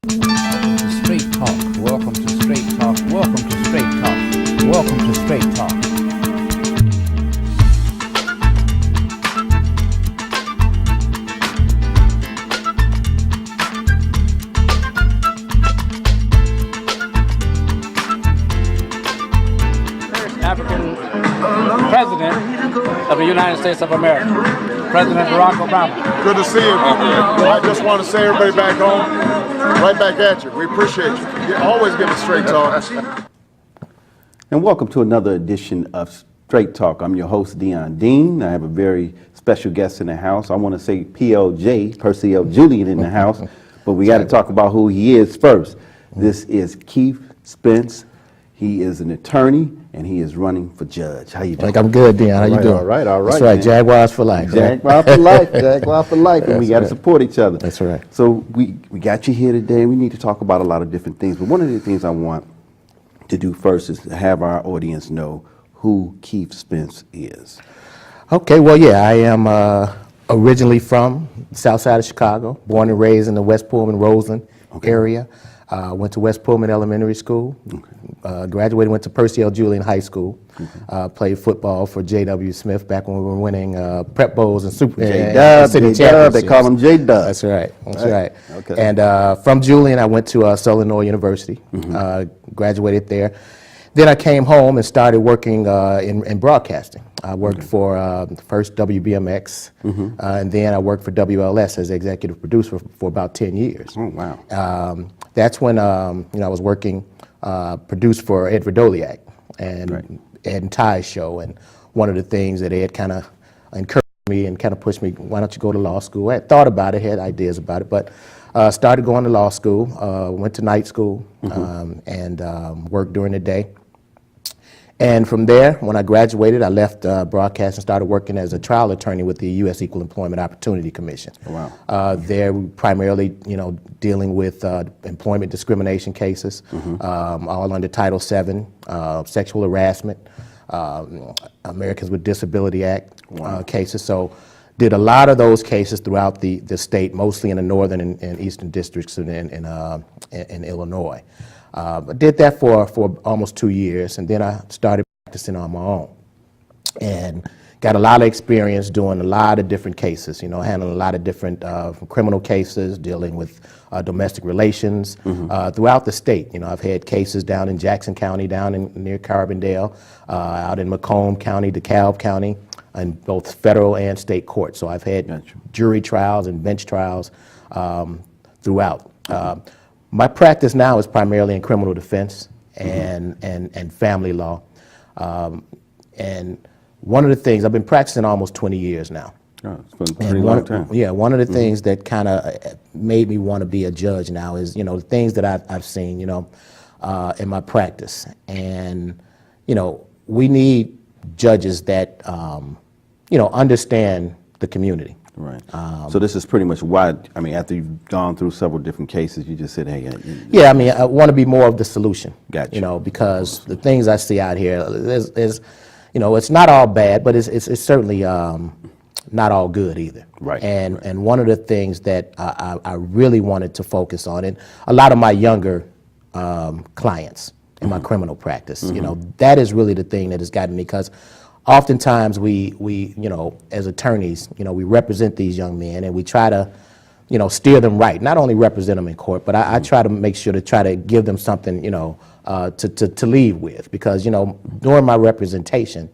Straight Talk. Welcome to Straight Talk. Welcome to Straight Talk. Welcome to Straight Talk. African President of the United States of America, President Barack Obama. Good to see you. I just want to say everybody back home, right back at you. We appreciate you. You always give us straight talk. And welcome to another edition of Straight Talk. I'm your host, Dion Dean. I have a very special guest in the house. I want to say PLJ, Percy L. Julian in the house, but we got to talk about who he is first. This is Keith Spence. He is an attorney, and he is running for judge. How you doing? I'm good, Dion. How you doing? All right. That's right, man. Jaguars for life. Jaguar for life, Jaguar for life, and we got to support each other. That's right. So we got you here today. We need to talk about a lot of different things, but one of the things I want to do first is to have our audience know who Keith Spence is. Okay, well, yeah, I am originally from the south side of Chicago, born and raised in the West Pullman, Roseland area. Went to West Pullman Elementary School, graduated, went to Percy L. Julian High School, played football for J.W. Smith back when we were winning Prep Bowls and Super City Championships. They call him J-Dub. That's right, that's right. Okay. And from Julian, I went to Southern Illinois University, graduated there. Then I came home and started working in broadcasting. I worked for the first WBMX, and then I worked for WLS as executive producer for about 10 years. Oh, wow. That's when I was working, produced for Ed Verdoliak and Ed and Ty's show. And one of the things that Ed kind of encouraged me and kind of pushed me, why don't you go to law school? I had thought about it, had ideas about it, but started going to law school, went to night school, and worked during the day. And from there, when I graduated, I left broadcast and started working as a trial attorney with the U.S. Equal Employment Opportunity Commission. Oh, wow. There, primarily, dealing with employment discrimination cases, all under Title VII, sexual harassment, Americans with Disability Act cases. So, did a lot of those cases throughout the state, mostly in the northern and eastern districts in Illinois. I did that for almost 2 years, and then I started practicing on my own and got a lot of experience doing a lot of different cases, handling a lot of different criminal cases, dealing with domestic relations throughout the state. I've had cases down in Jackson County, near Carbondale, out in Macomb County, DeKalb County, in both federal and state courts. So I've had jury trials and bench trials throughout. My practice now is primarily in criminal defense and family law. And one of the things, I've been practicing almost 20 years now. Oh, it's been a pretty long time. Yeah, one of the things that kind of made me want to be a judge now is, the things that I've seen, in my practice. And, we need judges that, understand the community. Right. So this is pretty much why, after you've gone through several different cases, you just said, hey. Yeah, I want to be more of the solution. Gotcha. Because the things I see out here is it's not all bad, but it's certainly not all good either. Right. And one of the things that I really wanted to focus on, and a lot of my younger clients in my criminal practice, that is really the thing that has gotten me, because oftentimes we as attorneys, we represent these young men, and we try to, steer them right. Not only represent them in court, but I try to make sure to try to give them something, to leave with. Because, during my representation,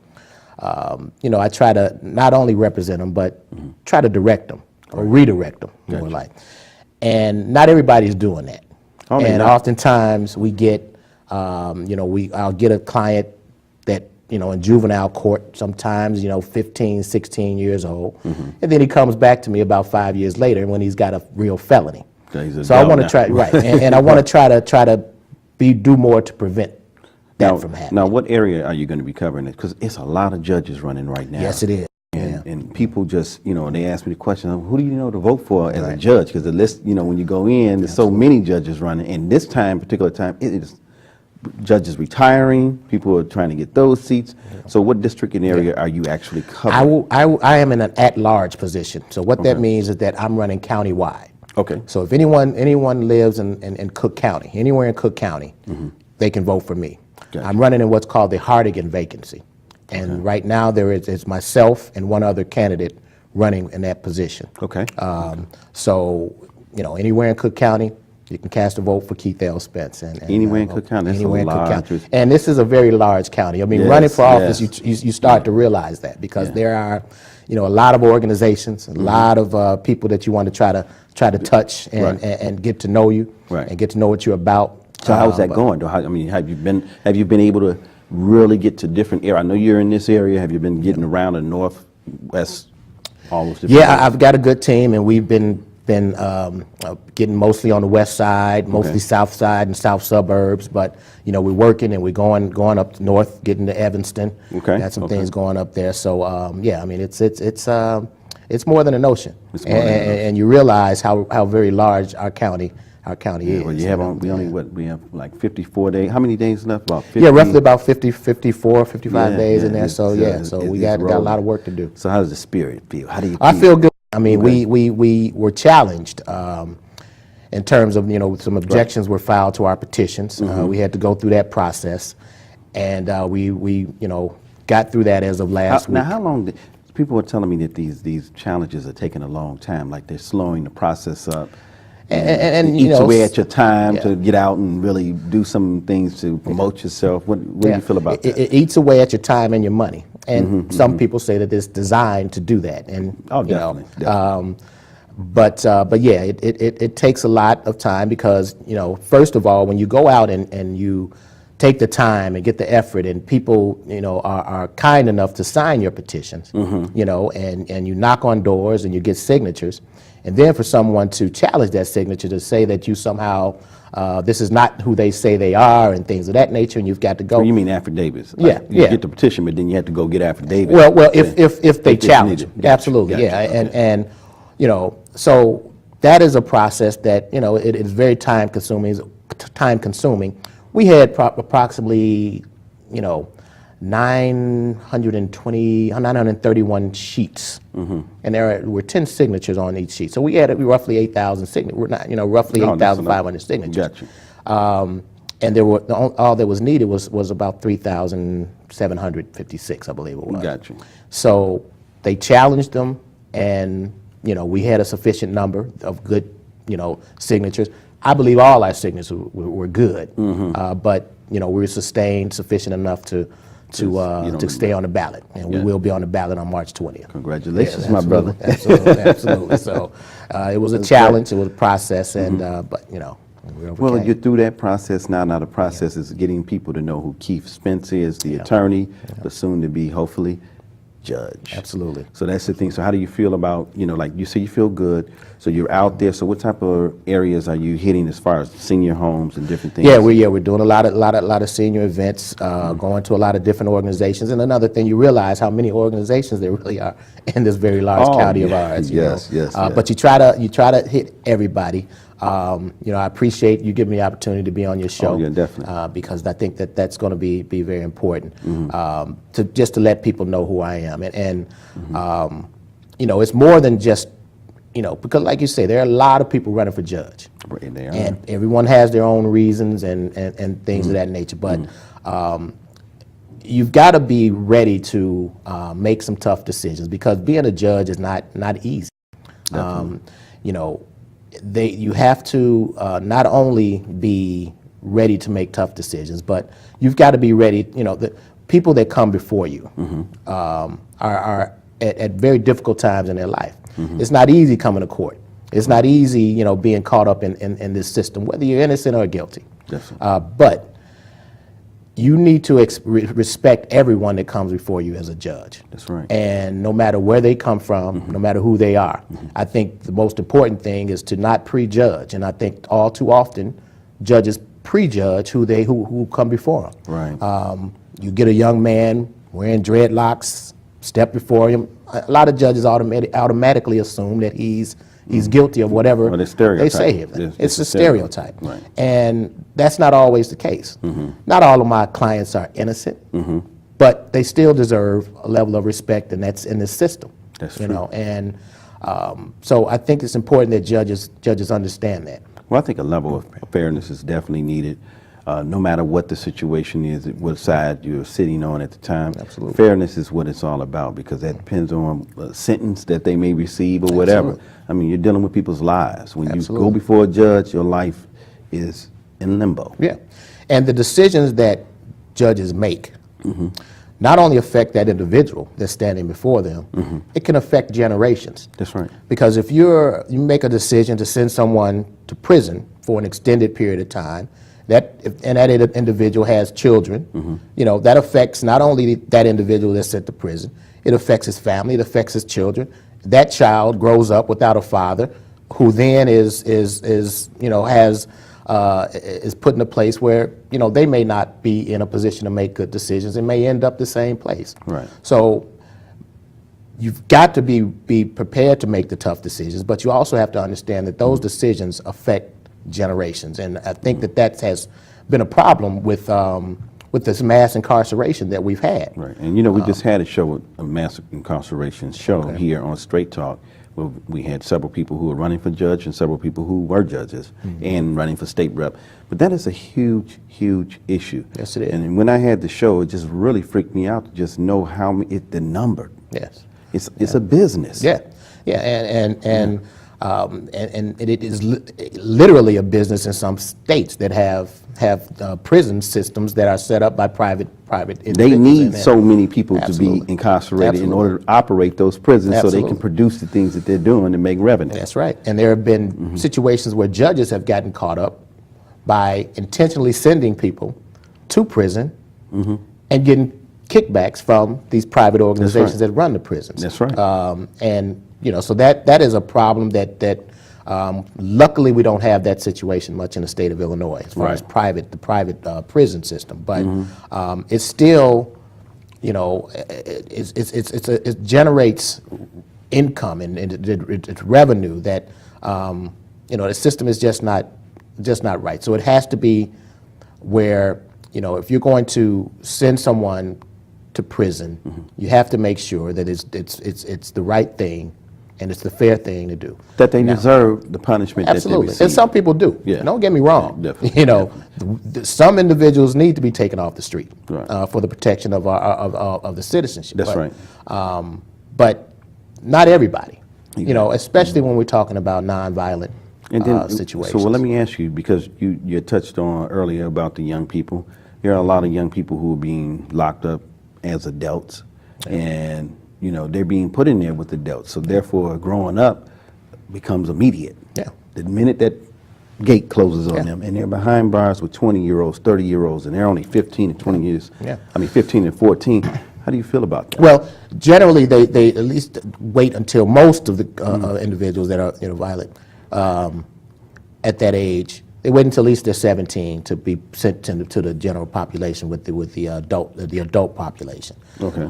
I try to not only represent them, but try to direct them or redirect them, more like. And not everybody's doing that. And oftentimes we get, I'll get a client that, in juvenile court, sometimes, 15, 16 years old. And then he comes back to me about 5 years later when he's got a real felony. So I want to try, and I want to try to do more to prevent that from happening. Now, what area are you going to be covering? Because it's a lot of judges running right now. Yes, it is. And people just, they ask me the question, who do you know to vote for as a judge? Because the list, when you go in, there's so many judges running. And this particular time, it is judges retiring, people are trying to get those seats. So what district and area are you actually covering? I am in an at-large position. So what that means is that I'm running countywide. Okay. So if anyone lives in Cook County, anywhere in Cook County, they can vote for me. Gotcha. I'm running in what's called the Hardigan vacancy. And right now there is myself and one other candidate running in that position. Okay. So, anywhere in Cook County, you can cast a vote for Keith L. Spence. And Anywhere in Cook County, that's anywhere a in Cook large. County. And this is a very large county. I mean, Yes, running for office, yes. you start to realize that because there are, a lot of organizations, a lot of people that you want to try to touch and get to know you and get to know what you're about. So how's that going? Though? Have you been able to really get to different areas? I know you're in this area. Have you been getting around the north, west, all those different Yeah, areas? I've got a good team, and we've been getting mostly on the west side, mostly south side and south suburbs. But we're working and we're going up north, getting to Evanston. Okay. Got some things going up there. So yeah, I mean it's more than an ocean, and you realize how very large our county is. Well, we have like 54 days. How many days left? About 50? Yeah, roughly about 54, 55 days in there. So we got a rolling. lot of work to do. So how does the spirit feel? How do you I feel good. I mean, we were challenged in terms of, some objections were filed to our petitions. We had to go through that process, and we got through that as of last week. Now, how long people are telling me that these challenges are taking a long time, like they're slowing the process up. And eats away at your time to get out and really do some things to promote yourself. What do you feel about that? It eats away at your time and your money. And some people say that it's designed to do that. And definitely. But yeah, it takes a lot of time because first of all, when you go out and you take the time and get the effort, and people are kind enough to sign your petitions, and you knock on doors and you get signatures. And then for someone to challenge that signature, to say that you somehow, this is not who they say they are and things of that nature, and you've got to go. You mean affidavits? Yeah, You get the petition, but then you have to go get affidavits. Well, if they challenge it. Gotcha, Absolutely, gotcha, yeah. okay. And so that is a process that, it is very time consuming. We had approximately, 931 sheets, and there were 10 signatures on each sheet. So we had roughly 8,000 signatures. Roughly 8,500 signatures. Gotcha. And all that was needed was about 3,756, I believe it was. Gotcha. So they challenged them, and we had a sufficient number of good signatures. I believe all our signatures were good, but we were sustained sufficient enough to stay on the ballot, and we will be on the ballot on March 20th. Congratulations, my brother. Absolutely. So it was a challenge, it was a process, and but we overcame. Well, you're through that process now. Now the process is getting people to know who Keith Spence is, the attorney, the soon-to-be, hopefully, judge. Absolutely. So that's the thing. So how do you feel about, like you say you feel good, so you're out there. So what type of areas are you hitting as far as senior homes and different things? Yeah, we're doing a lot of senior events, going to a lot of different organizations. And another thing, you realize how many organizations there really are in this very large county of ours. Yes. But you try to hit everybody. I appreciate you giving me the opportunity to be on your show. Oh, yeah, definitely. Because I think that's going to be very important to let people know who I am. And it's more than just, because like you say, there are a lot of people running for judge. And everyone has their own reasons and things of that nature. But you've got to be ready to make some tough decisions, because being a judge is not easy. You have to not only be ready to make tough decisions, but you've got to be ready. The people that come before you are at very difficult times in their life. It's not easy coming to court. It's not easy, being caught up in this system, whether you're innocent or guilty. But you need to respect everyone that comes before you as a judge. That's right. And no matter where they come from, no matter who they are, I think the most important thing is to not prejudge. And I think all too often, judges prejudge who come before them. Right. You get a young man wearing dreadlocks, step before him. A lot of judges automatically assume that he's guilty of whatever they say. It's a stereotype. Right. And that's not always the case. Not all of my clients are innocent, but they still deserve a level of respect, and that's in this system. That's true. And So I think it's important that judges understand that. Well, I think a level of fairness is definitely needed, no matter what the situation is, what side you're sitting on at the time. Absolutely. Fairness is what it's all about, because that depends on the sentence that they may receive or whatever. Absolutely. I mean, you're dealing with people's lives. When Absolutely. you go before a judge, your life is in limbo. Yeah, and the decisions that judges make not only affect that individual that's standing before them, it can affect generations. That's right. Because if you make a decision to send someone to prison for an extended period of time, and that individual has children, that affects not only that individual that's sent to prison, it affects his family, it affects his children. That child grows up without a father, who then is put in a place where they may not be in a position to make good decisions and may end up the same place. Right. So you've got to be prepared to make the tough decisions, but you also have to understand that those decisions affect generations, and I think that has been a problem with this mass incarceration that we've had. Right, and we just had a show, a mass incarceration show here on Straight Talk, where we had several people who were running for judge and several people who were judges and running for state rep. But that is a huge, huge issue. Yes, it is. And when I had the show, it just really freaked me out to just know how the number. Yes. It's a business. Yeah, yeah, and it is literally a business in some states that have prison systems that are set up by private individuals. They need so many people to be Absolutely. incarcerated in Absolutely. order to operate those prisons so they Absolutely. can produce the things that they're doing to make revenue. That's right. And there have been situations where judges have gotten caught up by intentionally sending people to prison and getting kickbacks from these private organizations that run the prisons. That's right. And so that is a problem that luckily we don't have that situation much in the state of Illinois as far as the private prison system. But it's still, it generates income and it's revenue that the system is just not right. So it has to be where if you're going to send someone to prison, you have to make sure that it's the right thing and it's the fair thing to do. That they deserve the punishment Absolutely. that they receive. And some people do. Yeah. Don't get me wrong. Definitely. Some individuals need to be taken off the street Right. for the protection of the citizenship. That's But, right. But not everybody. Exactly. Especially when we're talking about nonviolent situations. So let me ask you, because you touched on earlier about the young people. There are a lot of young people who are being locked up as adults, and they're being put in there with adults. So therefore, growing up becomes immediate. Yeah. The minute that gate closes on them, and they're behind bars with 20-year-olds, 30-year-olds, and they're only 15 and 20 years. Yeah. I mean, 15 and 14. How do you feel about that? Well, generally, they at least wait until most of the individuals that are violent at that age. They wait until at least they're 17 to be sent to the general population with the adult population. Okay.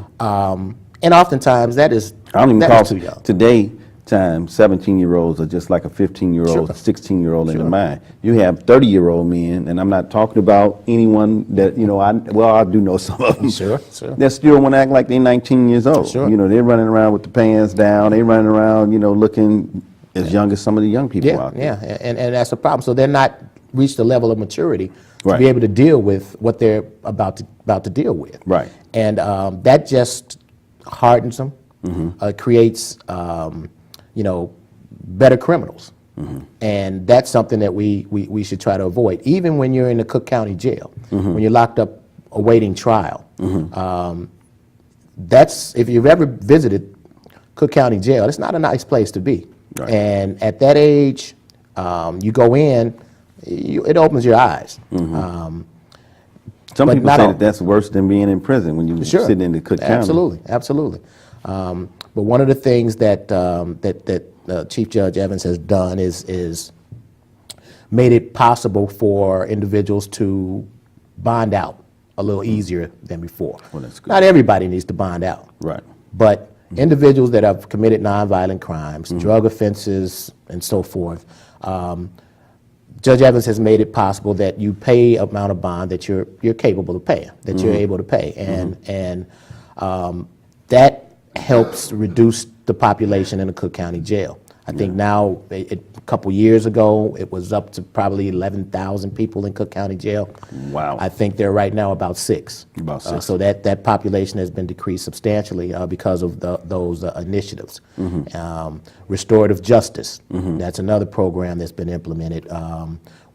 And oftentimes that is I don't even that call is too young. today time 17-year-olds are just like a 15-year-old, Sure. 16-year-old in the mind. You have 30-year-old men, and I'm not talking about anyone that I do know some of them. Sure. That still want to act like they're 19 years old. Sure. They're running around with the pants down. They're running around, looking as young as some of the young people out there. Yeah, and that's a problem. So they're not reached the level of maturity to Right. be able to deal with what they're about to deal with. Right. And that just hardens them, creates better criminals. And that's something that we should try to avoid. Even when you're in the Cook County Jail, when you're locked up awaiting trial, that's, if you've ever visited Cook County Jail, it's not a nice place to be. Right. And at that age, you go in, it opens your eyes. Some but people not say all. that that's worse than being in prison when you Sure. sit in the Cook County. Absolutely. But one of the things that Chief Judge Evans has done is made it possible for individuals to bond out a little easier than before. Well, that's good. Not everybody needs to bond out. Right. But individuals that have committed nonviolent crimes, drug offenses, and so forth, Judge Evans has made it possible that you pay amount of bond that you're capable of paying, that you're able to pay, and that helps reduce the population in the Cook County Jail. I think now, a couple years ago, it was up to probably 11,000 people in Cook County Jail. Wow. I think they're right now about 6. About 6. So that population has been decreased substantially because of those initiatives. Restorative justice, that's another program that's been implemented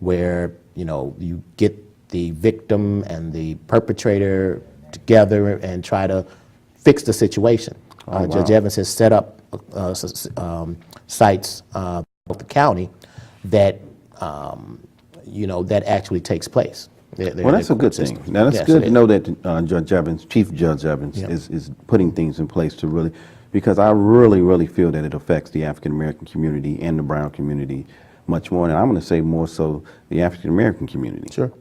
where, you get the victim and the perpetrator together and try to fix the situation. Judge Evans has set up sites of the county that that actually takes place. Well, that's a good thing. Now, that's good to know that Judge Evans, Chief Judge Evans, is putting things in place to really, because I really feel that it affects the African American community and the brown community much more, and I'm going to say more so the African American community. Sure.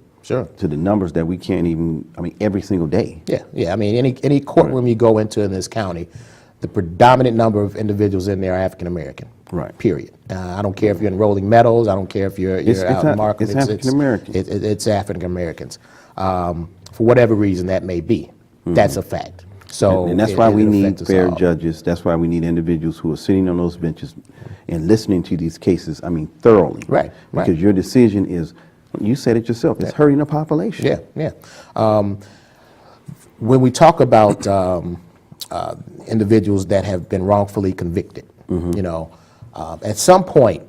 To the numbers that we can't even, every single day. Yeah. I mean, any courtroom you go into in this county, the predominant number of individuals in there are African American. Right. Period. I don't care if you're in Rolling Meadows. I don't care if you're out in Markham. It's African Americans. It's African Americans. For whatever reason that may be, that's a fact. So and that's why we need fair judges. That's why we need individuals who are sitting on those benches and listening to these cases, thoroughly. Right. Because your decision is, you said it yourself, it's hurting the population. Yeah. When we talk about individuals that have been wrongfully convicted, at some point,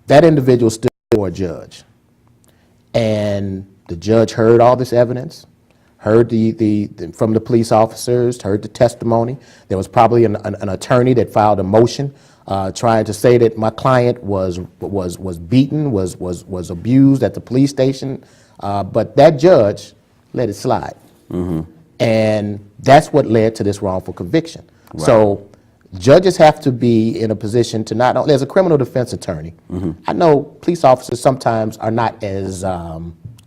that individual stood before a judge, and the judge heard all this evidence, heard from the police officers, heard the testimony. There was probably an attorney that filed a motion trying to say that my client was beaten, was abused at the police station, but that judge let it slide. And that's what led to this wrongful conviction. Right. So judges have to be in a position to not only, as a criminal defense attorney, I know police officers sometimes are not as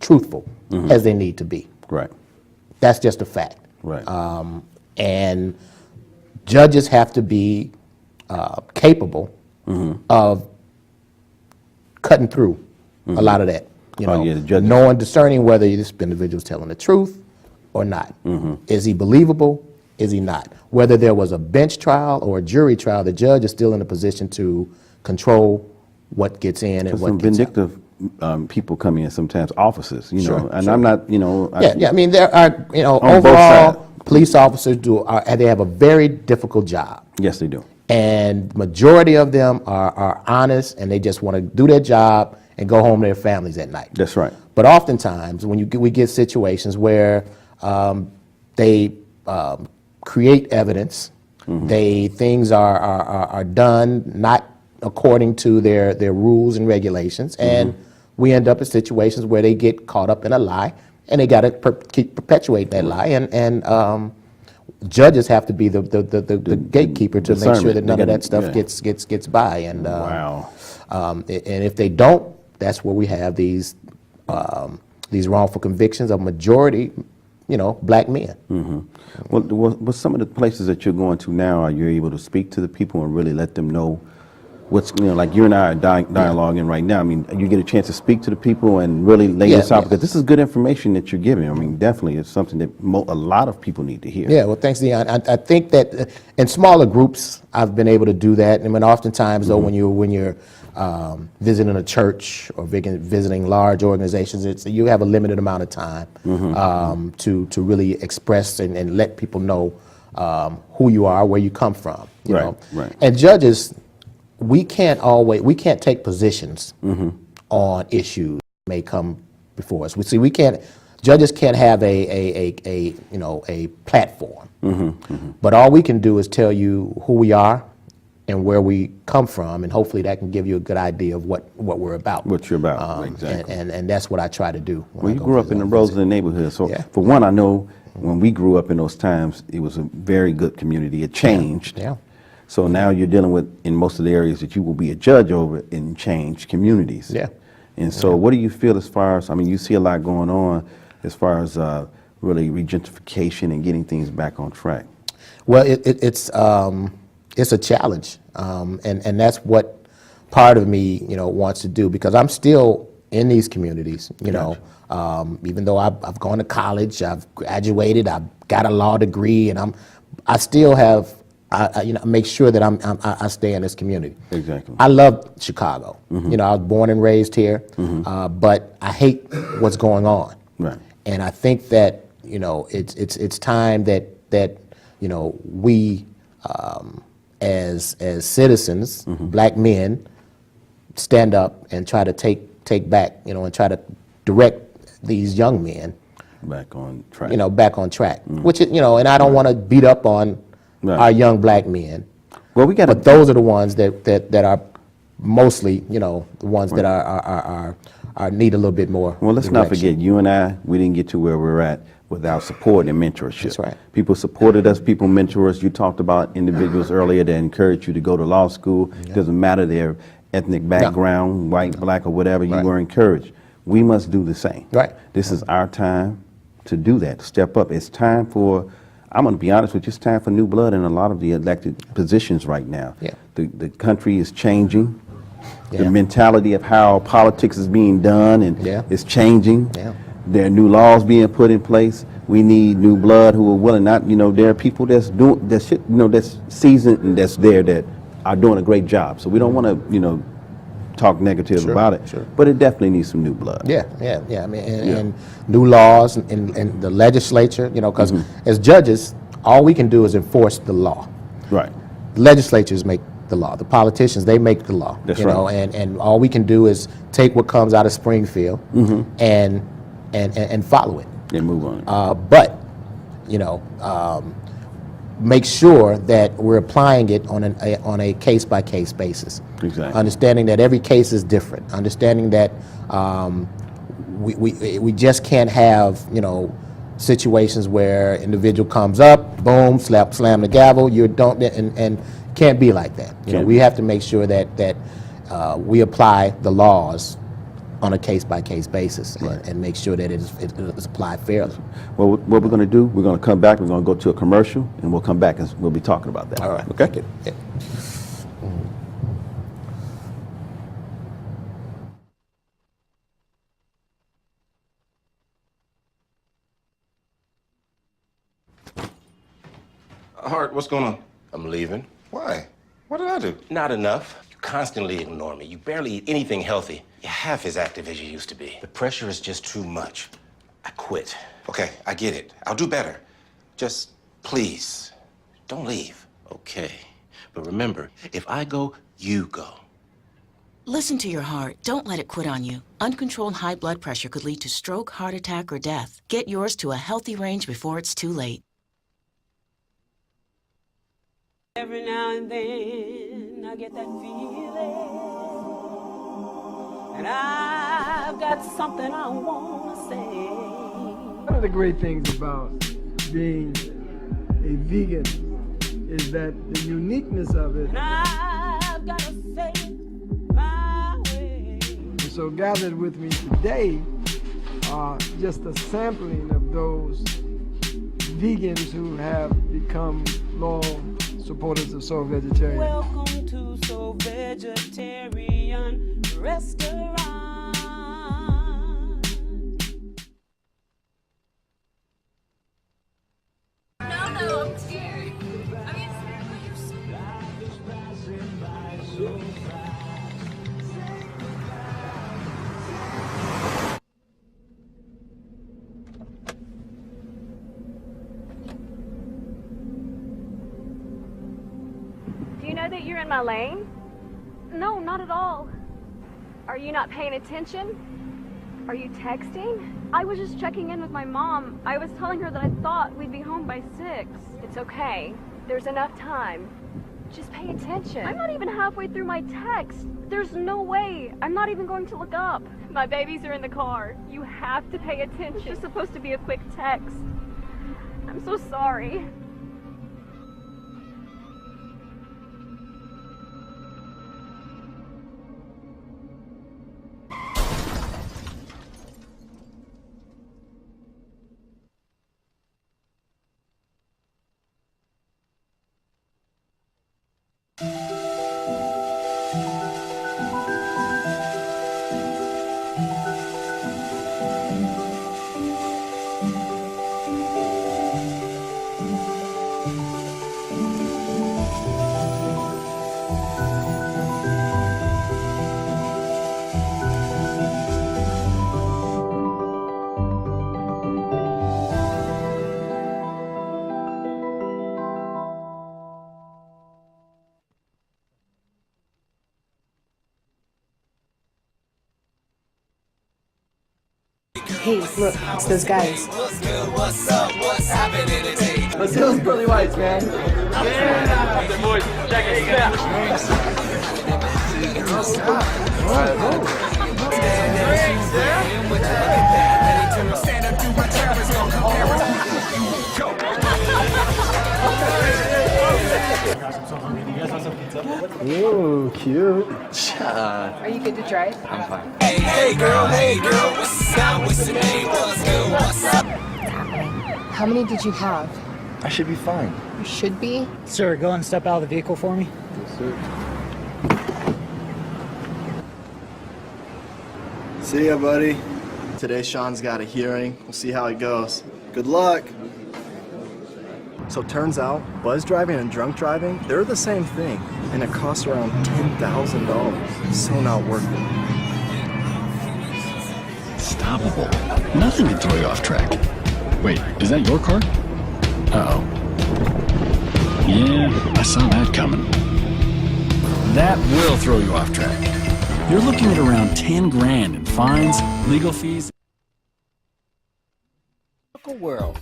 truthful as they need to be. Right. That's just a fact. Right. And judges have to be capable of cutting through a lot of that. Knowing, discerning whether this individual is telling the truth or not. Is he believable? Is he not? Whether there was a bench trial or a jury trial, the judge is still in a position to control what gets in and what gets out. Vindictive people come in sometimes, officers, and Sure. I'm not, I mean, there are, overall, police officers they have a very difficult job. Yes, they do. And majority of them are honest, and they just want to do their job and go home to their families at night. That's right. But oftentimes, when we get situations where they create evidence, things are done not according to their rules and regulations, and we end up in situations where they get caught up in a lie, and they got to keep perpetuate that lie, and judges have to be the gatekeeper to make sure that none of that stuff gets by. And wow. And if they don't, that's where we have these wrongful convictions of majority, black men. Well, with some of the places that you're going to now, are you able to speak to the people and really let them know what's, like you and I are dialoguing right now? I mean, you get a chance to speak to the people and really lay this out, because this is good information that you're giving. I mean, definitely it's something that a lot of people need to hear. Yeah, well, thanks, Dion. I think that in smaller groups, I've been able to do that. I mean, oftentimes, though, when you're visiting a church or visiting large organizations, you have a limited amount of time to really express and let people know who you are, where you come from. You know? Right. And judges, we can't take positions on issues that may come before us. Judges can't have a platform. But all we can do is tell you who we are and where we come from, and hopefully that can give you a good idea of what we're about. What you're about, exactly. And that's what I try to do. Well, you grew up in the Roseland neighborhood, so for one, I know when we grew up in those times, it was a very good community. It changed. Yeah. So now you're dealing with, in most of the areas that you will be a judge over, in changed communities. Yeah. And so what do you feel as far as, you see a lot going on as far as really regentrification and getting things back on track? Well, it's a challenge, and that's what part of me, wants to do, because I'm still in these communities, even though I've gone to college, I've graduated, I've got a law degree, and I still have you know, make sure that I stay in this community. Exactly. I love Chicago. You know, I was born and raised here, but I hate what's going on. Right. And I think that, you know, it's time that you know, we as citizens, black men, stand up and try to take back, you know, and try to direct these young men Back on track. you know, back on track. Which is, you know, and I don't want to beat up on our young black men. Well, we got But those are the ones that are mostly, you know, the ones that are need a little bit more. Well, let's not direction. forget, you and I, we didn't get to where we're at without support and mentorship. That's right. People supported us, people mentor us. You talked about individuals earlier that encouraged you to go to law school. It doesn't matter their ethnic background, white, black, or whatever, you were encouraged. We must do the same. Right. This is our time to do that, to step up. It's time for, I'm going to be honest with you, it's time for new blood in a lot of the elected positions right now. Yeah. The country is changing. Yeah. The mentality of how politics is being done and is changing. Yeah. There are new laws being put in place. We need new blood who are willing. Not, you know, there are people that's doing that shit, you know, that's seasoned and that's there that are doing a great job. So we don't want to, you know, talk negative about it. Sure. But it definitely needs some new blood. Yeah. I mean, and new laws and the legislature, you know, because as judges, all we can do is enforce the law. Right. Legislatures make the law. The politicians, they make the law. That's you right. know, and all we can do is take what comes out of Springfield and follow it. And move on. But, you know, make sure that we're applying it on a case-by-case basis. Exactly. Understanding that every case is different. Understanding that we just can't have, you know, situations where individual comes up, boom, slam the gavel, you don't, and can't be like that. You know, we have to make sure that we apply the laws on a case-by-case basis and make sure that it's applied fairly. Well, what we're going to do, we're going to come back, we're going to go to a commercial, and we'll come back and we'll be talking about that. All right. Okay? Yeah. Hart, what's going on? I'm leaving. Why? What did I do? Not enough. You constantly ignore me. You barely eat anything healthy. You're half as active as you used to be. The pressure is just too much. I quit. Okay, I get it. I'll do better. Just please, Don't leave. Okay. But remember, if I go, you go. Listen to your heart. Don't let it quit on you. Uncontrolled high blood pressure could lead to stroke, heart attack, or death. Get yours to a healthy range before it's too late. Every now and then I get that feeling, and I've got something I want to say. One of the great things about being a vegan is that the uniqueness of it. And I've got to say it my way. And so gathered with me today are just a sampling of those vegans who have become loyal supporters of Soul Vegetarian. Welcome to Soul Vegetarian Restaurant. No, I'm scared. I mean, Do you know that you're in my lane? No, not at all. Are you not paying attention? Are you texting? I was just checking in with my mom. I was telling her that I thought we'd be home by 6. It's okay. There's enough time. Just pay attention. I'm not even halfway through my text. There's no way. I'm not even going to look up. My babies are in the car. You have to pay attention. It's just supposed to be a quick text. I'm so sorry. Hey, look, it's those guys. Let's do those pearly whites, man. Yeah! Boys, check it. Ooh, cute. Are you good to drive? I'm fine. Hey girl, what's up? What's your name? What's good? What's up? How many did you have? I should be fine. You should be. Sir, go and step out of the vehicle for me. Yes, sir. See ya, buddy. Today Sean's got a hearing. We'll see how it goes. Good luck. So turns out, buzz driving and drunk driving, they're the same thing, and it costs around $10,000. So not worth it. Stoppable. Nothing can throw you off track. Wait, is that your car? Uh-oh. Yeah, I saw that coming. That will throw you off track. You're looking at around 10 grand in fines, legal fees. Tropical World.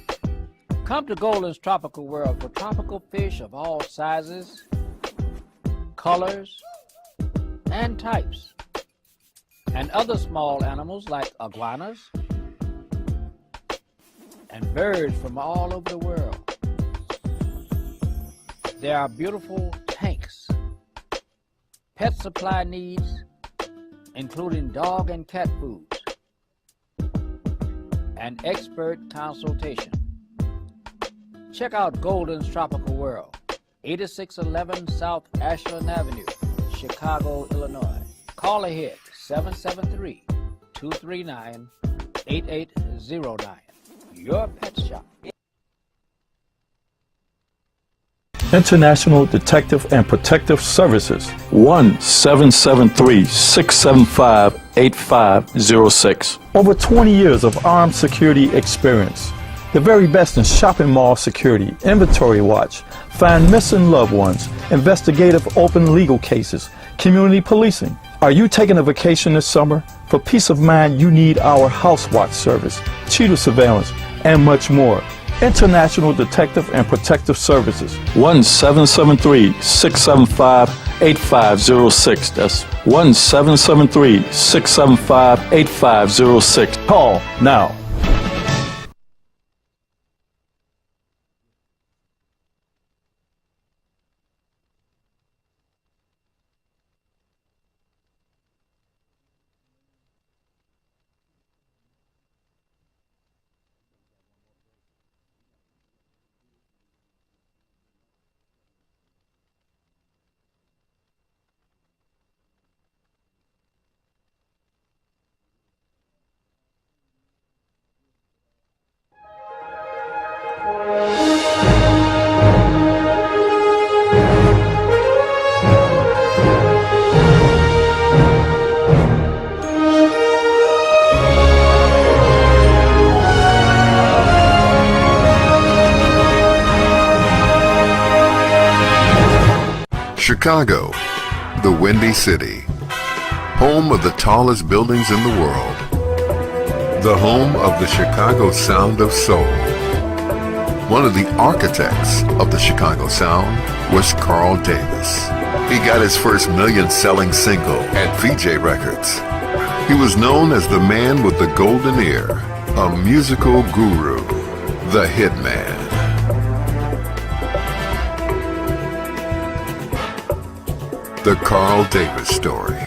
Come to Golden's Tropical World for tropical fish of all sizes, colors, and types, and other small animals like iguanas and birds from all over the world. There are beautiful tanks, pet supply needs, including dog and cat foods, and expert consultation. Check out Golden's Tropical World, 8611 South Ashland Avenue, Chicago, Illinois. Call ahead, 773-239-8809. Your pet shop. International Detective and Protective Services, 1-773-675-8506. Over 20 years of armed security experience. The very best in shopping mall security, inventory watch, find missing loved ones, investigative open legal cases, community policing. Are you taking a vacation this summer? For peace of mind, you need our House Watch service, cheetah surveillance, and much more. International Detective and Protective Services, 1-773-675-8506. That's 1-773-675-8506. Call now. Chicago, the Windy City, home of the tallest buildings in the world, the home of the Chicago Sound of Soul. One of the architects of the Chicago Sound was Carl Davis. He got his first million-selling single at VJ Records. He was known as the man with the golden ear, a musical guru, the hitman. The Carl Davis Story.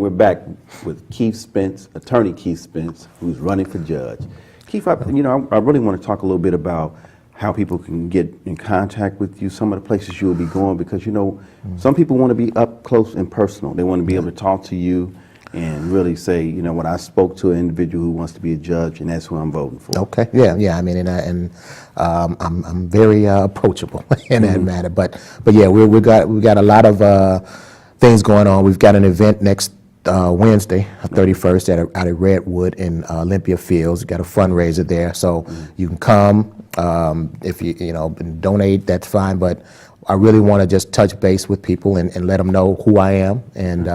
we're back with Keith Spence, attorney Keith Spence, who's running for judge. Keith, I really want to talk a little bit about how people can get in contact with you, some of the places you'll be going, because some people want to be up close and personal. They want to be able to talk to you and really say, when I spoke to an individual who wants to be a judge, and that's who I'm voting for. Okay. Yeah. I mean, I'm very approachable in that matter. But yeah, we got a lot of things going on. We've got an event next Wednesday, 31st, out at Redwood in Olympia Fields. We've got a fundraiser there, so you can come. If you donate, that's fine. But I really want to just touch base with people and let them know who I am, and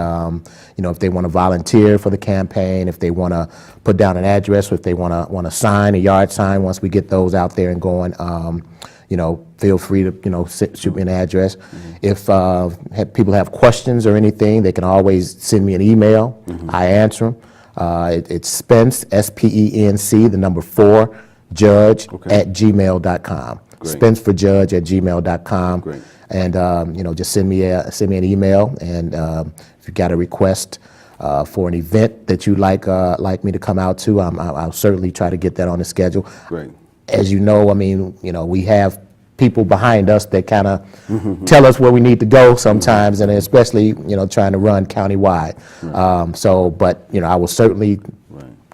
if they want to volunteer for the campaign, if they want to put down an address, or if they want to sign a yard sign once we get those out there and going, feel free to shoot me an address. If people have questions or anything, they can always send me an email. I answer them. It's Spence, SPENC, the number 4, judge at gmail.com. Spence for judge at gmail.com. Great. And just send me an email, and if you've got a request for an event that you'd like me to come out to, I'll certainly try to get that on the schedule. Great. As you know, we have people behind us that kind of tell us where we need to go sometimes, and especially trying to run countywide. But I will certainly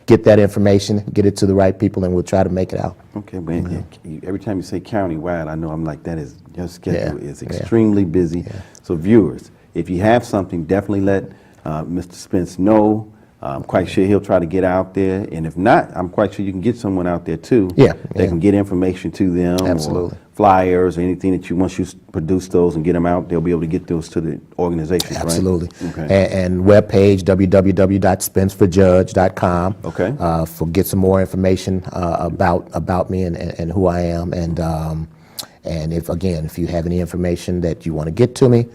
get that information, get it to the right people, and we'll try to make it out. Okay, man. Every time you say countywide, I know I'm like, that is, your schedule is extremely busy. Yeah. So viewers, if you have something, definitely let Mr. Spence know. I'm quite sure he'll try to get out there, and if not, I'm quite sure you can get someone out there too. They can get information to them. Absolutely. Or flyers or anything that once you produce those and get them out, they'll be able to get those to the organization. Absolutely. Right? Okay. And webpage, www.spenceforjudge.com. Okay. For get some more information about me and who I am, and if you have any information that you want to get to me,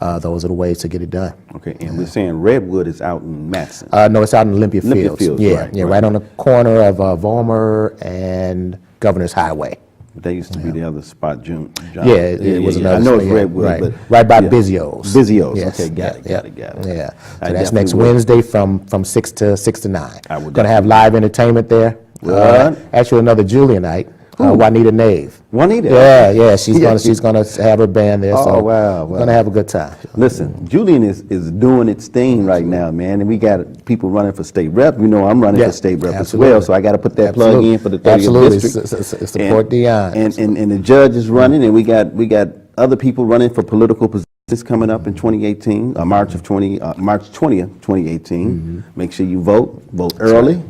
those are the ways to get it done. Okay, and we're saying Redwood is out in Matson. No, it's out in Olympia Fields. Right on the corner of Vollmer and Governor's Highway. That used to be the other spot, John. It was another. I know it's Redwood, right by Bizio's. Bizio's. Yes. Okay, got it. Yeah. So that's next Wednesday from 6 to 9. Going to have live entertainment there. Actually, another Julianite. Juanita Nave. Juanita? Yeah, she's gonna have her band there. So wow. We're gonna have a good time. Listen, Julian is doing its thing right now, man, and we got people running for state rep. I'm running for state rep as well, so I got to put that plug in for the 30th district. Support Dion. And the judge is running, and we got other people running for political positions coming up in 2018, March 20th, 2018. Make sure you vote early.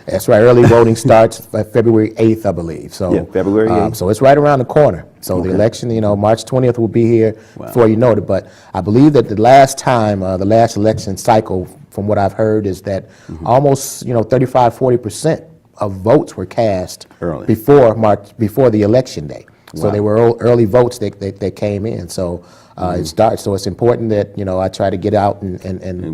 That's right. Early voting starts February 8th, I believe. So February 8th. So it's right around the corner. So the election, March 20th will be here before you know it. But I believe that the last time, the last election cycle, from what I've heard, is that almost 35-40% of votes were cast before the election day. So they were early votes that came in. So it starts. So it's important that I try to get out and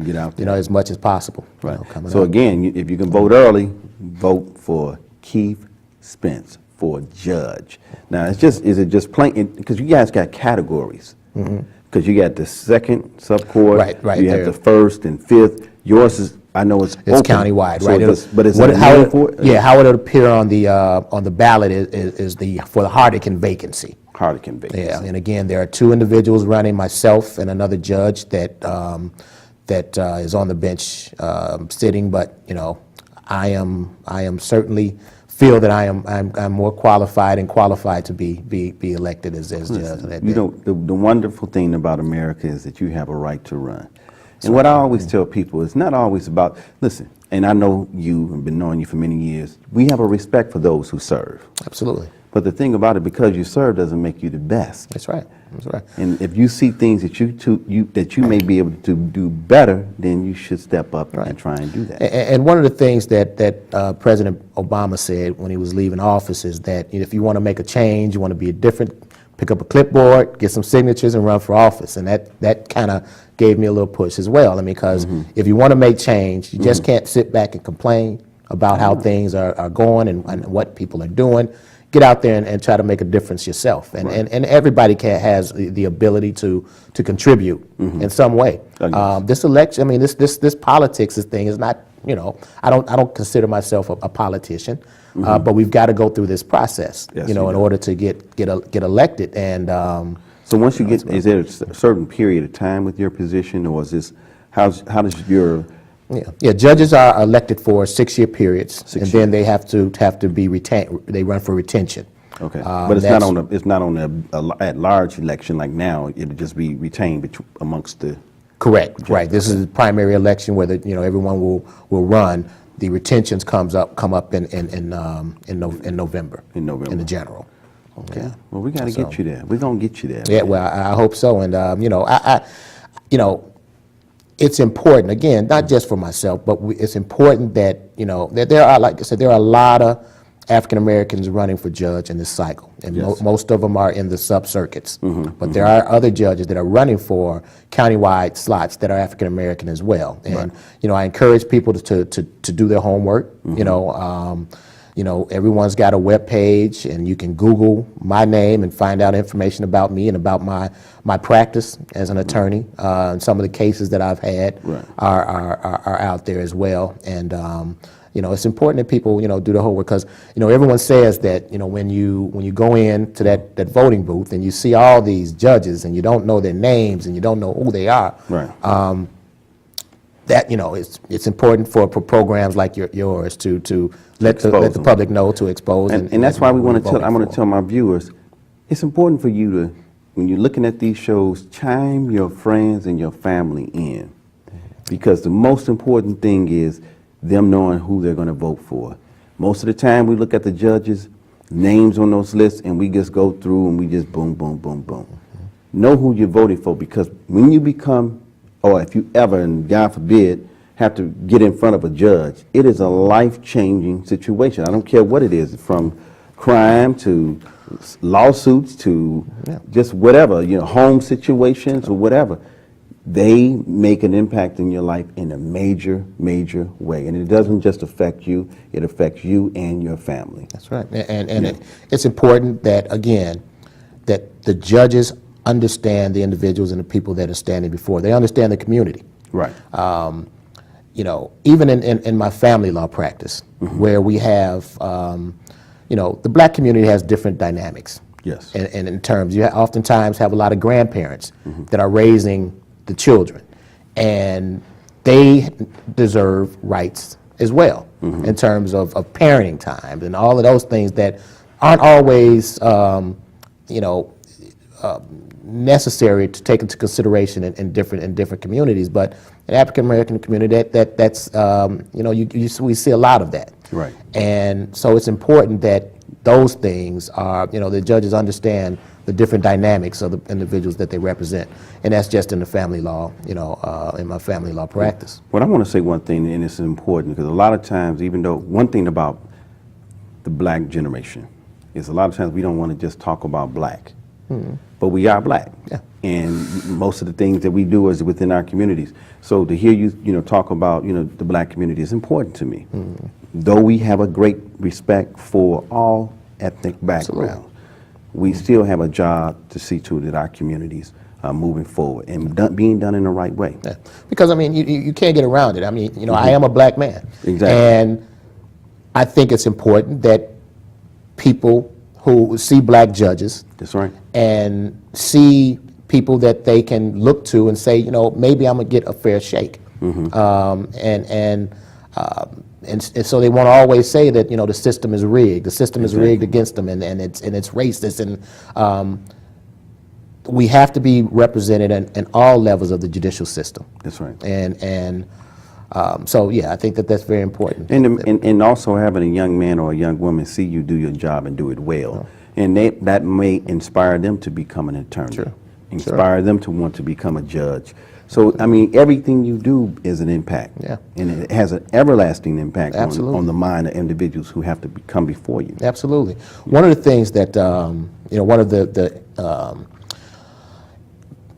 get out there. as much as possible. Right. So again, if you can vote early, vote for Keith Spence for judge. Now is it just plain, because you guys got categories. Because you got the second subcourt, right. You have the first and fifth. Yours is, I know it's open, countywide, so right? But it's how it would appear on the ballot is for the Hardican vacancy. Hardican vacancy. Yeah, and again, there are 2 individuals running, myself and another judge that is on the bench sitting. But I am certainly feel that I'm more qualified to be elected as judge. The wonderful thing about America is that you have a right to run. And what I always tell people is not always about, listen, and I know you and been knowing you for many years, we have a respect for those who serve. Absolutely. But the thing about it, because you serve doesn't make you the best. That's right. And if you see things that you may be able to do better, then you should step up and try and do that. And one of the things that President Obama said when he was leaving office is that if you want to make a change, you want to be different, pick up a clipboard, get some signatures, and run for office. And that kind of gave me a little push as well. Because if you want to make change, you just can't sit back and complain about how things are going and what people are doing. get out there and try to make a difference yourself. And and everybody has the ability to contribute in some way. This election, I mean, this politics thing is not, you know, I don't consider myself a politician, but we've got to go through this process, you know, in order to get elected. And so once you get, is there a certain period of time with your position, or is this, how does your Yeah, judges are elected for 6-year periods, and then they have to be retained. They run for retention. Okay, but it's not on a at-large election like now. It'll just be retained amongst the. Correct. judges. Right. This is the primary election where everyone will run. The retentions come up in November. In November. In the general. Okay. Yeah. Well, we got to get you there. We're gonna get you there. Yeah. Well, I hope so. And it's important, again, not just for myself, but it's important that, that there are, like I said, there are a lot of African Americans running for judge in this cycle, and most of them are in the sub-circuits. But there are other judges that are running for countywide slots that are African American as well. And, I encourage people to do their homework. Everyone's got a web page, and you can Google my name and find out information about me and about my practice as an attorney. And some of the cases that I've had are out there as well. And it's important that people do the homework, because everyone says that when you go into that voting booth and you see all these judges and you don't know their names and you don't know who they are. That it's important for programs like yours to let the public know, to expose, and that's why I want to tell my viewers, it's important for you to, when you're looking at these shows, chime your friends and your family in, because the most important thing is them knowing who they're going to vote for. Most of the time we look at the judges' names on those lists and we just go through and we just boom, boom, boom, boom. Know who you're voting for, because when you become, or if you ever, and God forbid, have to get in front of a judge, it is a life-changing situation. I don't care what it is, from crime to lawsuits to just whatever, home situations or whatever. They make an impact in your life in a major, major way. And it doesn't just affect you, it affects you and your family. That's right. And it's important that, again, that the judges understand the individuals and the people that are standing before. They understand the community. Right. Even in my family law practice, where we have, the black community has different dynamics. Yes. And in terms, you oftentimes have a lot of grandparents that are raising the children, and they deserve rights as well, in terms of parenting time and all of those things that aren't always, necessary to take into consideration in different communities. But in African American community, that's we see a lot of that. Right. And so it's important that those things are, the judges understand the different dynamics of the individuals that they represent, and that's just in the family law, in my family law practice. Well, I want to say one thing, and it's important, because a lot of times, even though one thing about the black generation is a lot of times we don't want to just talk about black, but we are black, and most of the things that we do is within our communities. So to hear you, talk about, the black community is important to me. Though we have a great respect for all ethnic backgrounds, we still have a job to see to that our communities are moving forward and being done in the right way. Yeah. Because, you can't get around it. I am a black man. Exactly. And I think it's important that people who see black judges, that's right, and see people that they can look to and say, maybe I'm gonna get a fair shake. And so they won't always say that the system is rigged. The system is rigged against them, and it's racist. And we have to be represented in all levels of the judicial system. That's right. So yeah, I think that's very important. And also having a young man or a young woman see you do your job and do it well, and that may inspire them to become an attorney, inspire them to want to become a judge. So, everything you do is an impact. Yeah. And it has an everlasting impact on the mind of individuals who have to come before you. Absolutely. One of the things that, one of the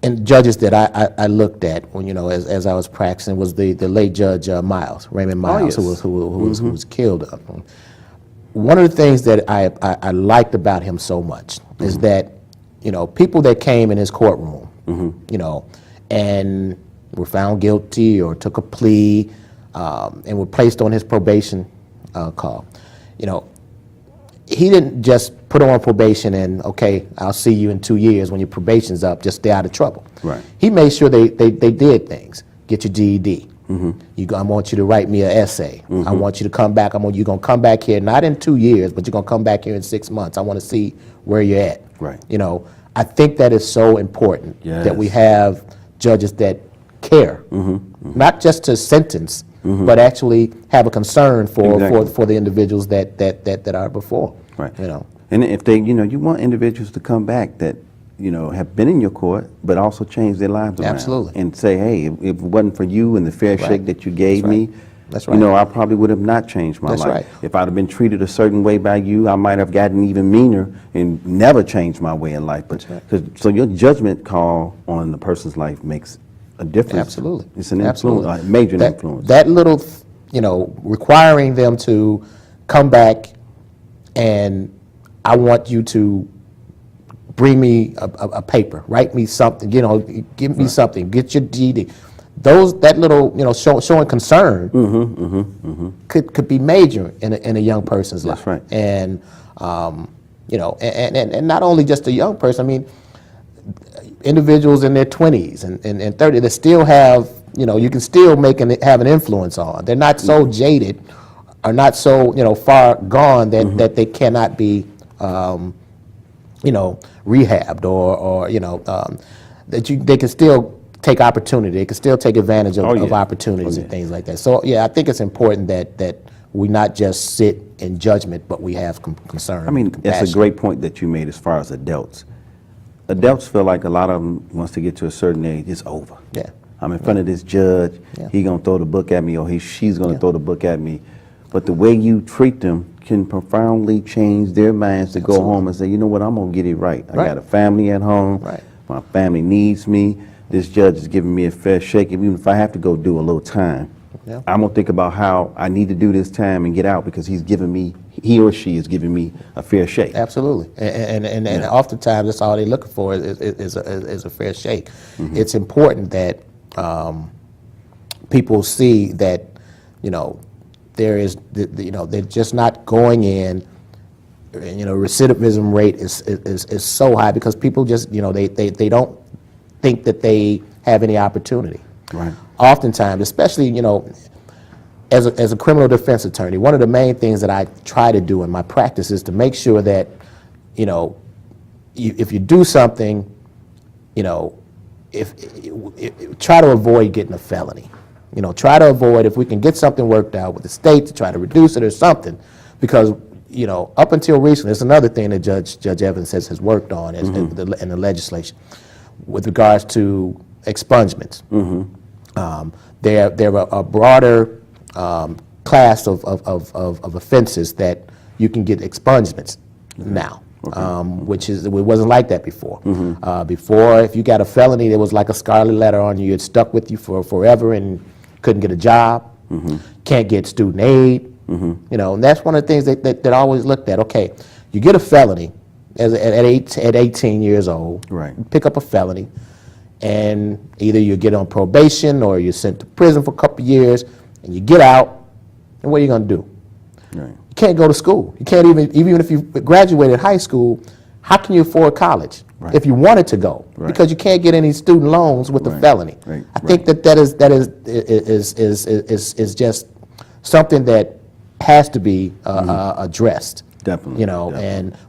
and judges that I looked at when, as I was practicing was the late Judge Miles, Raymond Miles, who was killed. one of the things that I liked about him so much is that, people that came in his courtroom, and were found guilty or took a plea, and were placed on his probation call, he didn't just put on probation and, okay, I'll see you in 2 years when your probation's up, just stay out of trouble. Right. He made sure they did things. Get your GED. I want you to write me an essay. I want you to come back. You're going to come back here, not in 2 years, but you're going to come back here in 6 months. I want to see where you're at. Right. I think that is so important that we have judges that care, not just to sentence, but actually have a concern for the individuals that are before. Right. And if they, you want individuals to come back that, have been in your court, but also change their lives around. Absolutely. And say, hey, if it wasn't for you and the fair shake that you gave me, that's right. I probably would have not changed my life. Right. If I'd have been treated a certain way by you, I might have gotten even meaner and never changed my way in life. But so your judgment call on the person's life makes a difference. Absolutely. It's an influence, a major influence. That little, requiring them to come back and I want you to bring me a paper, write me something, give me something, get your GED. That little, showing concern could be major in a young person's life. That's right. And, and not only just a young person, I mean, individuals in their 20s and 30s that still have, you can still have an influence on. They're not so jaded or not so, far gone that they cannot be, rehabbed or they can still take opportunity. They can still take advantage of opportunities and things like that. So I think it's important that we not just sit in judgment, but we have concern. I mean, that's a great point that you made as far as adults. Adults feel like a lot of them, once they get to a certain age, it's over. Yeah. I'm in front of this judge, he gonna throw the book at me, or she's gonna throw the book at me. But the way you treat them can profoundly change their minds to go home and say, you know what, I'm gonna get it right. I got a family at home, my family needs me, this judge is giving me a fair shake, even if I have to go do a little time. I'm gonna think about how I need to do this time and get out because he or she is giving me a fair shake. Absolutely, and oftentimes that's all they're looking for is a fair shake. It's important that people see that there is they're just not going in. Recidivism rate is so high because people just they don't think that they have any opportunity. Right. Oftentimes, especially as a criminal defense attorney, one of the main things that I try to do in my practice is to make sure that if you do something, if try to avoid getting a felony. Try to avoid, if we can get something worked out with the state to try to reduce it or something, because up until recently, it's another thing that Judge Evans has worked on in the legislation with regards to expungements. There are a broader class of offenses that you can get expungements now. Which it wasn't like that before. Before, if you got a felony, there was like a scarlet letter on you. It stuck with you for forever and couldn't get a job, can't get student aid. And that's one of the things that I always looked at. Okay, you get a felony at 18 years old, pick up a felony, and either you get on probation or you're sent to prison for a couple of years, and you get out, and what are you going to do? You can't go to school. You can't even if you graduated high school, how can you afford college if you wanted to go? Because you can't get any student loans with a felony. I think that is just something that has to be addressed. Definitely.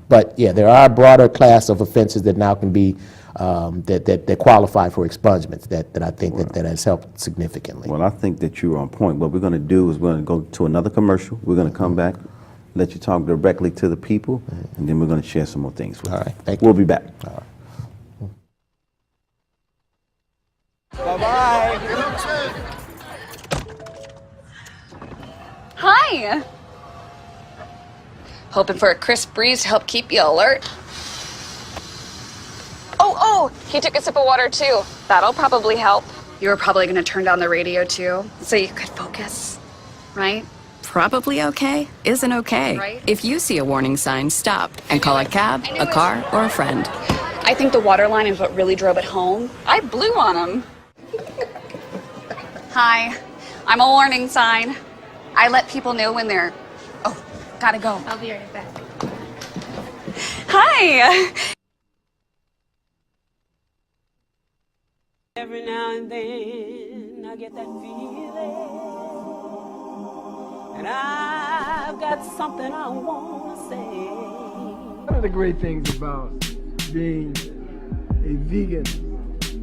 But there are a broader class of offenses that now can be that qualify for expungements that I think that has helped significantly. Well, I think that you're on point. What we're going to do is we're going to go to another commercial. We're going to come back, let you talk directly to the people, and then we're going to share some more things with you. All right, thank you. We'll be back. All right. Bye-bye. Hi! Hoping for a crisp breeze to help keep you alert. Oh, he took a sip of water too. That'll probably help. You were probably gonna turn down the radio too, so you could focus, right? probably okay isn't okay. Right. If you see a warning sign, stop and call a cab, a car, or a friend. I think the water line is what really drove it home. I blew on him. Hi, I'm a warning sign. I let people know when they're... Oh, gotta go. I'll be right back. Hi. Every now and then I get that feeling, and I've got something I want to say. One of the great things about being a vegan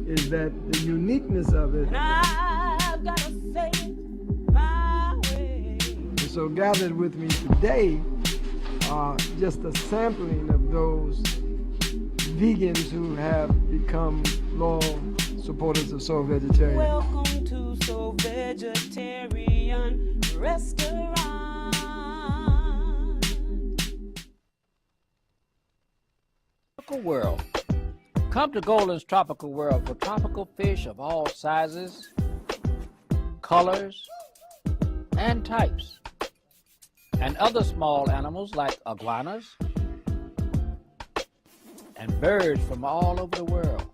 is that the uniqueness of it. And I've got to say it my way. And so gathered with me today are just a sampling of those vegans who have become loyal supporters of Soul Vegetarian. Welcome to Soul Vegetarian Restaurant. Tropical world. Come to Golden's Tropical World for tropical fish of all sizes, colors, and types, and other small animals like iguanas and birds from all over the world.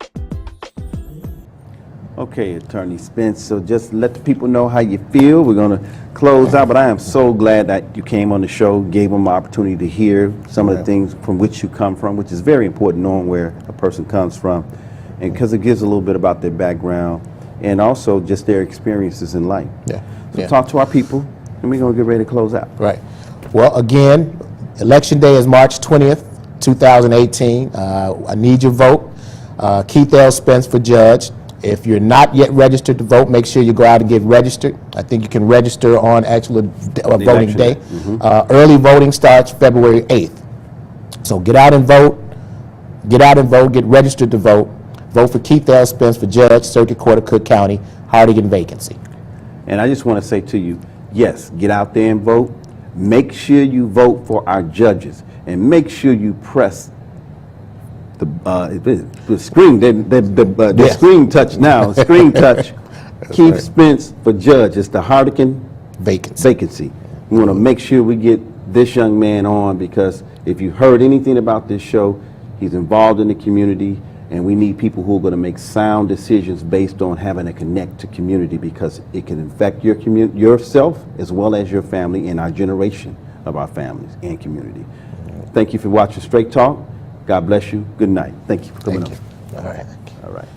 Okay, Attorney Spence, so just let the people know how you feel. We're going to close out, but I am so glad that you came on the show, gave them an opportunity to hear some of the things from which you come from, which is very important, knowing where a person comes from, and because it gives a little bit about their background and also just their experiences in life. Yeah. So talk to our people, and we're going to get ready to close out. Right. Well, again, Election Day is March 20th, 2018. I need your vote. Keith L. Spence for judge. If you're not yet registered to vote, make sure you go out and get registered. I think you can register on actual voting day. Early voting starts February 8th. So get out and vote. Get out and vote. Get registered to vote. Vote for Keith L. Spence for judge, Circuit Court of Cook County, Hardigan vacancy. And I just want to say to you, yes, get out there and vote. Make sure you vote for our judges, and make sure you press the screen, the screen touch now, screen touch. Keith Spence for judge. It's the Hardigan vacancy. We want to make sure we get this young man on, because if you heard anything about this show, he's involved in the community, and we need people who are going to make sound decisions based on having a connect to community, because it can affect your yourself as well as your family and our generation of our families and community. Thank you for watching Straight Talk. God bless you. Good night. Thank you for coming on. All right. All right.